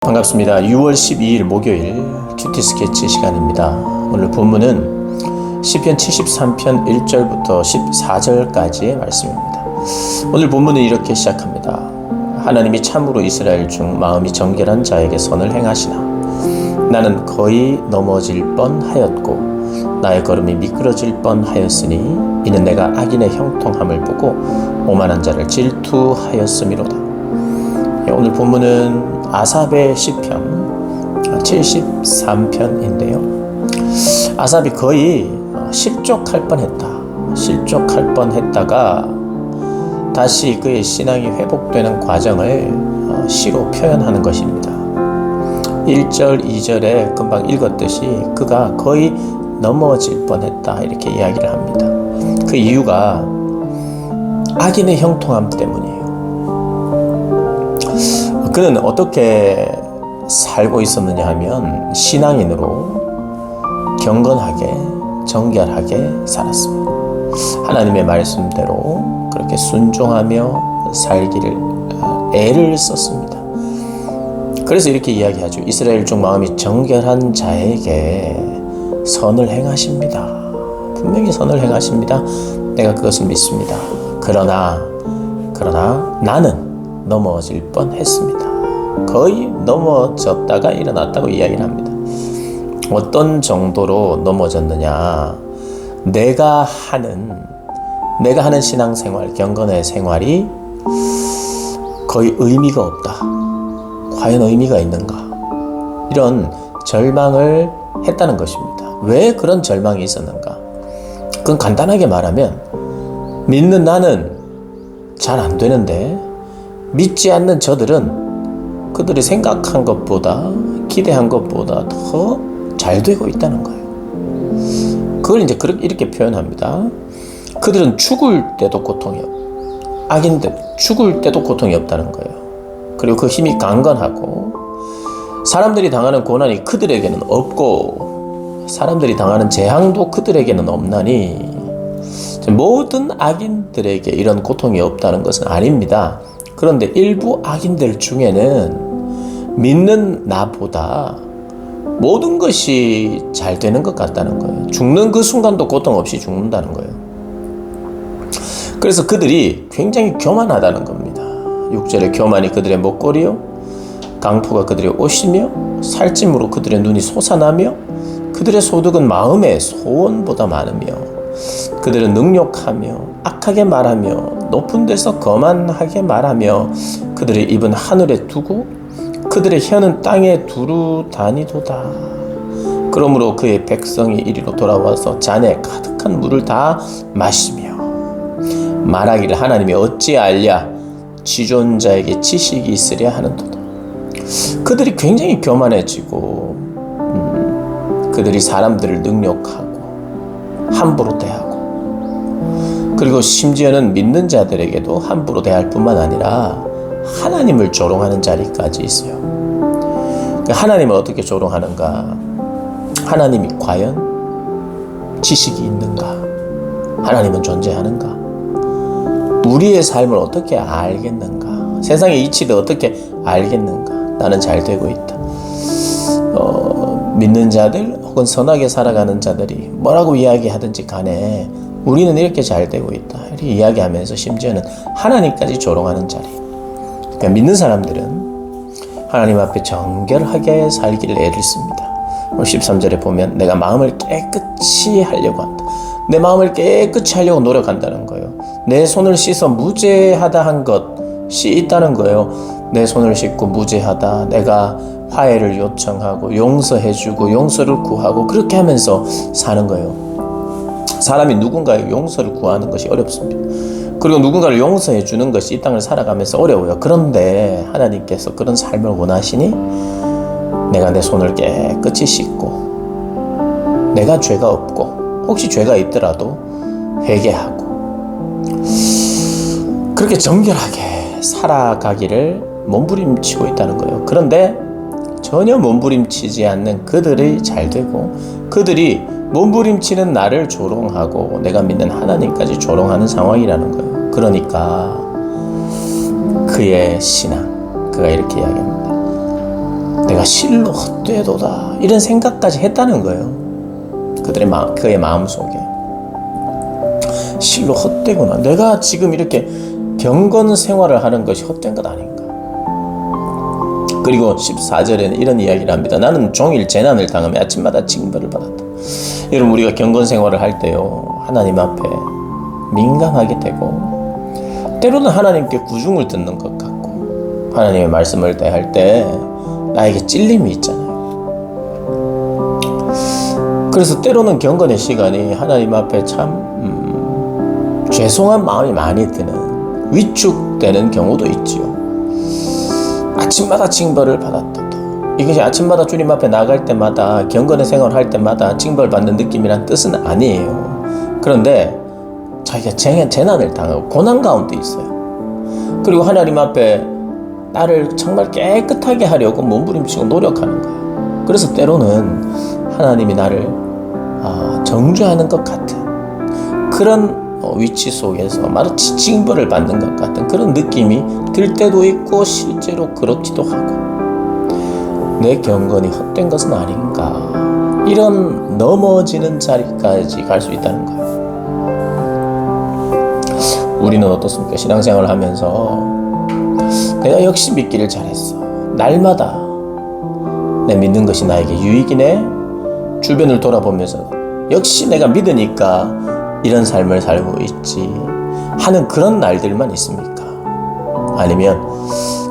반갑습니다. 6월 12일 목요일 큐티 스케치 시간입니다. 오늘 본문은 시편 73편 1절부터 14절까지의 말씀입니다. 오늘 본문은 이렇게 시작합니다. 하나님이 참으로 이스라엘 중 마음이 정결한 자에게 선을 행하시나 나는 거의 넘어질 뻔하였고 나의 걸음이 미끄러질 뻔하였으니 이는 내가 악인의 형통함을 보고 오만한 자를 질투하였음이로다. 오늘 본문은 아삽의 시편 73편인데요. 아삽이 거의 실족할 뻔했다가 다시 그의 신앙이 회복되는 과정을 시로 표현하는 것입니다. 1절, 2절에 금방 읽었듯이 그가 거의 넘어질 뻔했다 이렇게 이야기를 합니다. 그 이유가 악인의 형통함 때문이에요. 그는 어떻게 살고 있었느냐 하면 신앙인으로 경건하게 정결하게 살았습니다. 하나님의 말씀대로 그렇게 순종하며 살기를 애를 썼습니다. 그래서 이렇게 이야기하죠. 이스라엘 중 마음이 정결한 자에게 선을 행하십니다. 분명히 선을 행하십니다. 내가 그것을 믿습니다. 그러나 나는 넘어질 뻔했습니다. 거의 넘어졌다가 일어났다고 이야기를 합니다. 어떤 정도로 넘어졌느냐? 내가 하는 신앙생활, 경건의 생활이 거의 의미가 없다. 과연 의미가 있는가? 이런 절망을 했다는 것입니다. 왜 그런 절망이 있었는가? 그건 간단하게 말하면 믿는 나는 잘 안 되는데 믿지 않는 저들은 그들이 생각한 것보다 기대한 것보다 더 잘 되고 있다는 거예요. 그걸 이제 이렇게 표현합니다. 그들은 악인들 죽을 때도 고통이 없다는 거예요. 그리고 그 힘이 강건하고 사람들이 당하는 고난이 그들에게는 없고 사람들이 당하는 재앙도 그들에게는 없나니 모든 악인들에게 이런 고통이 없다는 것은 아닙니다. 그런데 일부 악인들 중에는 믿는 나보다 모든 것이 잘 되는 것 같다는 거예요. 죽는 그 순간도 고통 없이 죽는다는 거예요. 그래서 그들이 굉장히 교만하다는 겁니다. 6절에 교만이 그들의 목걸이요 강포가 그들의 옷이며 살찜으로 그들의 눈이 솟아나며 그들의 소득은 마음의 소원보다 많으며 그들은 능욕하며 악하게 말하며 높은 데서 거만하게 말하며 그들의 입은 하늘에 두고 그들의 혀는 땅에 두루 다니도다. 그러므로 그의 백성이 이리로 돌아와서 잔에 가득한 물을 다 마시며 말하기를 하나님이 어찌 알랴 지존자에게 지식이 있으랴 하는도다. 그들이 굉장히 교만해지고 그들이 사람들을 능욕하고 함부로 대하고 그리고 심지어는 믿는 자들에게도 함부로 대할 뿐만 아니라 하나님을 조롱하는 자리까지 있어요. 하나님을 어떻게 조롱하는가? 하나님이 과연 지식이 있는가? 하나님은 존재하는가? 우리의 삶을 어떻게 알겠는가? 세상의 이치를 어떻게 알겠는가? 나는 잘 되고 있다. 믿는 자들 혹은 선하게 살아가는 자들이 뭐라고 이야기하든지 간에 우리는 이렇게 잘 되고 있다. 이렇게 이야기하면서 심지어는 하나님까지 조롱하는 자리. 그러니까 믿는 사람들은 하나님 앞에 정결하게 살기를 애를 씁니다. 13절에 보면 내가 마음을 깨끗이 하려고 한다. 내 마음을 깨끗이 하려고 노력한다는 거예요. 내 손을 씻어 무죄하다 한 것이 있다는 거예요. 내 손을 씻고 무죄하다. 내가 화해를 요청하고 용서해주고 용서를 구하고 그렇게 하면서 사는 거예요. 사람이 누군가의 용서를 구하는 것이 어렵습니다. 그리고 누군가를 용서해 주는 것이 이 땅을 살아가면서 어려워요. 그런데 하나님께서 그런 삶을 원하시니 내가 내 손을 깨끗이 씻고 내가 죄가 없고 혹시 죄가 있더라도 회개하고 그렇게 정결하게 살아가기를 몸부림치고 있다는 거예요. 그런데 전혀 몸부림치지 않는 그들이 잘 되고 그들이 몸부림치는 나를 조롱하고 내가 믿는 하나님까지 조롱하는 상황이라는 거예요. 그러니까 그의 신앙, 그가 이렇게 이야기합니다. 실로 헛되도다 이런 생각까지 했다는 거예요. 그의 마음속에 실로 헛되구나. 내가 지금 이렇게 경건 생활을 하는 것이 헛된 것 아닌가. 그리고 14절에는 이런 이야기를 합니다. 나는 종일 재난을 당하며 아침마다 징벌을 받았다. 여러분, 우리가 경건 생활을 할 때요, 하나님 앞에 민감하게 되고 때로는 하나님께 구중을 듣는 것 같고 하나님의 말씀을 대할 때 나에게 찔림이 있잖아요. 그래서 때로는 경건의 시간이 하나님 앞에 참 죄송한 마음이 많이 드는, 위축되는 경우도 있지요. 아침마다 징벌을 받았다. 이것이 아침마다 주님 앞에 나갈 때마다, 경건의 생활을 할 때마다 징벌받는 느낌이란 뜻은 아니에요. 그런데 자기가 재난을 당하고 고난 가운데 있어요. 그리고 하나님 앞에 나를 정말 깨끗하게 하려고 몸부림치고 노력하는 거예요. 그래서 때로는 하나님이 나를 정죄하는 것 같은 그런 위치 속에서 마치 징벌을 받는 것 같은 그런 느낌이 들 때도 있고, 실제로 그렇기도 하고, 내 경건이 헛된 것은 아닌가, 이런 넘어지는 자리까지 갈 수 있다는 거예요. 우리는 어떻습니까? 신앙생활을 하면서 내가 역시 믿기를 잘했어, 날마다 내 믿는 것이 나에게 유익이네, 주변을 돌아보면서 역시 내가 믿으니까 이런 삶을 살고 있지 하는 그런 날들만 있습니까? 아니면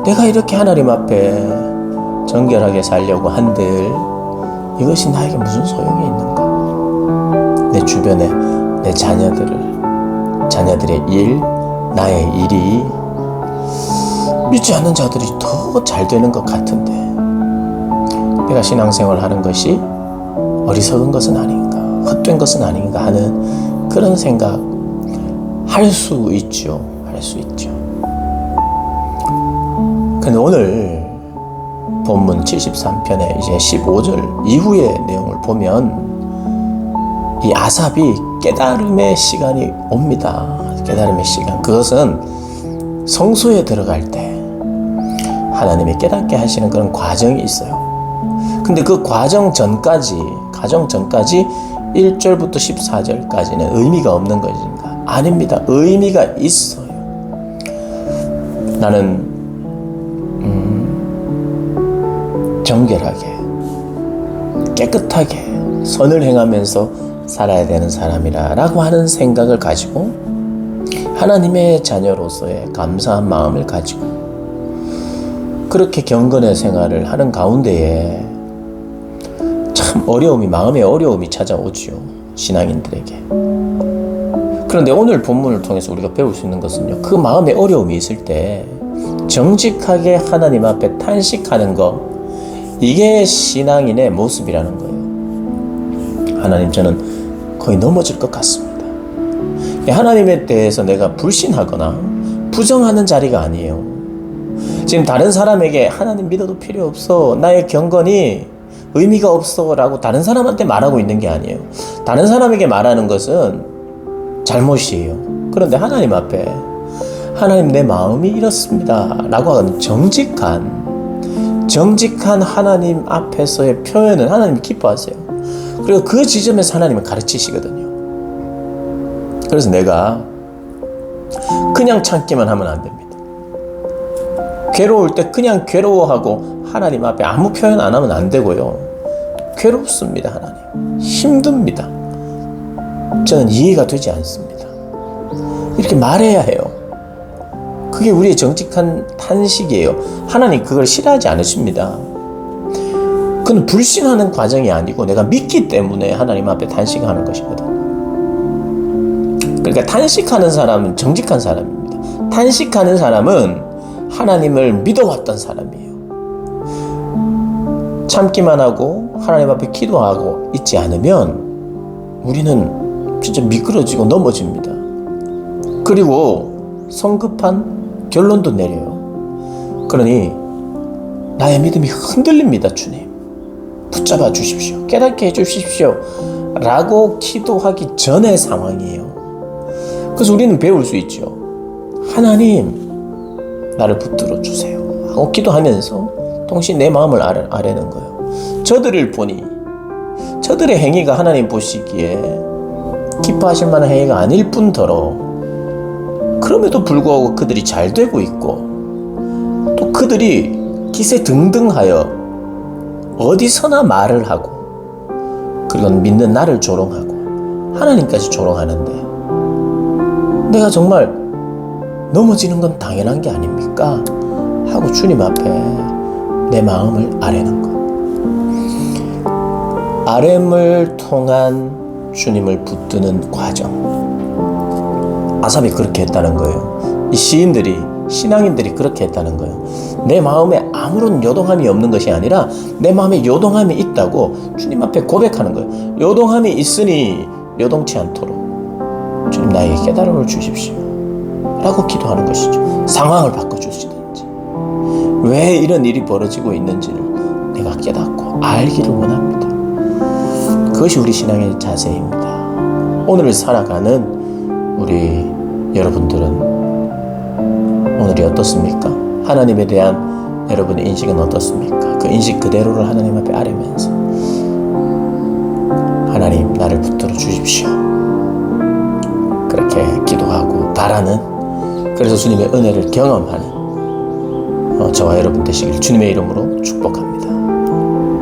내가 이렇게 하나님 앞에 정결하게 살려고 한들 이것이 나에게 무슨 소용이 있는가? 내 주변에 내 자녀들의 일, 나의 일이 믿지 않는 자들이 더 잘 되는 것 같은데 내가 신앙생활을 하는 것이 어리석은 것은 아닌가, 헛된 것은 아닌가 하는 그런 생각 할 수 있죠. 근데 오늘 본문 73편의 이제 15절 이후의 내용을 보면 이 아삽이 깨달음의 시간이 옵니다. 깨달음의 시간. 그것은 성소에 들어갈 때 하나님이 깨닫게 하시는 그런 과정이 있어요. 근데 그 과정 전까지 1절부터 14절까지는 의미가 없는 것인가? 아닙니다. 의미가 있어요. 나는 정결하게, 깨끗하게 선을 행하면서 살아야 되는 사람이라고 하는 생각을 가지고 하나님의 자녀로서의 감사한 마음을 가지고 그렇게 경건의 생활을 하는 가운데에 참 마음의 어려움이 찾아오지요, 신앙인들에게. 그런데 오늘 본문을 통해서 우리가 배울 수 있는 것은요, 그 마음의 어려움이 있을 때 정직하게 하나님 앞에 탄식하는 것, 이게 신앙인의 모습이라는 거예요. 하나님, 저는 거의 넘어질 것 같습니다. 하나님에 대해서 내가 불신하거나 부정하는 자리가 아니에요. 지금 다른 사람에게 하나님 믿어도 필요 없어, 나의 경건이 의미가 없어 라고 다른 사람한테 말하고 있는 게 아니에요. 다른 사람에게 말하는 것은 잘못이에요. 그런데 하나님 앞에 하나님, 내 마음이 이렇습니다 라고 하는 정직한 하나님 앞에서의 표현은 하나님이 기뻐하세요. 그리고 그 지점에서 하나님은 가르치시거든요. 그래서 내가 그냥 참기만 하면 안 됩니다. 괴로울 때 그냥 괴로워하고 하나님 앞에 아무 표현 안 하면 안 되고요. 괴롭습니다, 하나님. 힘듭니다. 저는 이해가 되지 않습니다. 이렇게 말해야 해요. 그게 우리의 정직한 탄식이에요. 하나님 그걸 싫어하지 않으십니다. 그건 불신하는 과정이 아니고 내가 믿기 때문에 하나님 앞에 탄식하는 것이거든. 그러니까 탄식하는 사람은 정직한 사람입니다. 탄식하는 사람은 하나님을 믿어왔던 사람이에요. 참기만 하고 하나님 앞에 기도하고 있지 않으면 우리는 진짜 미끄러지고 넘어집니다. 그리고 성급한 결론도 내려요. 그러니 나의 믿음이 흔들립니다. 주님, 붙잡아 주십시오. 깨닫게 해주십시오 라고 기도하기 전의 상황이에요. 그래서 우리는 배울 수 있죠. 하나님, 나를 붙들어 주세요 하고 기도하면서 동시에 내 마음을 아뢰는 거예요. 저들을 보니 저들의 행위가 하나님 보시기에 기뻐하실 만한 행위가 아닐 뿐더러 그럼에도 불구하고 그들이 잘 되고 있고 또 그들이 기세등등하여 어디서나 말을 하고 그리고 믿는 나를 조롱하고 하나님까지 조롱하는데 내가 정말 넘어지는 건 당연한 게 아닙니까? 하고 주님 앞에 내 마음을 아뢰는 것. 아뢰음을 통한 주님을 붙드는 과정. 아삽이 그렇게 했다는 거예요. 이 시인들이, 신앙인들이 그렇게 했다는 거예요. 내 마음에 아무런 요동함이 없는 것이 아니라 내 마음에 요동함이 있다고 주님 앞에 고백하는 거예요. 요동함이 있으니 요동치 않도록 주님 나에게 깨달음을 주십시오 라고 기도하는 것이죠. 상황을 바꿔주시든지 왜 이런 일이 벌어지고 있는지를 내가 깨닫고 알기를 원합니다. 그것이 우리 신앙의 자세입니다. 오늘을 살아가는 우리 여러분들은 오늘이 어떻습니까? 하나님에 대한 여러분의 인식은 어떻습니까? 그 인식 그대로를 하나님 앞에 아뢰면서 하나님 나를 붙들어 주십시오 그렇게 기도하고 바라는, 그래서 주님의 은혜를 경험하는 저와 여러분 되시길 주님의 이름으로 축복합니다.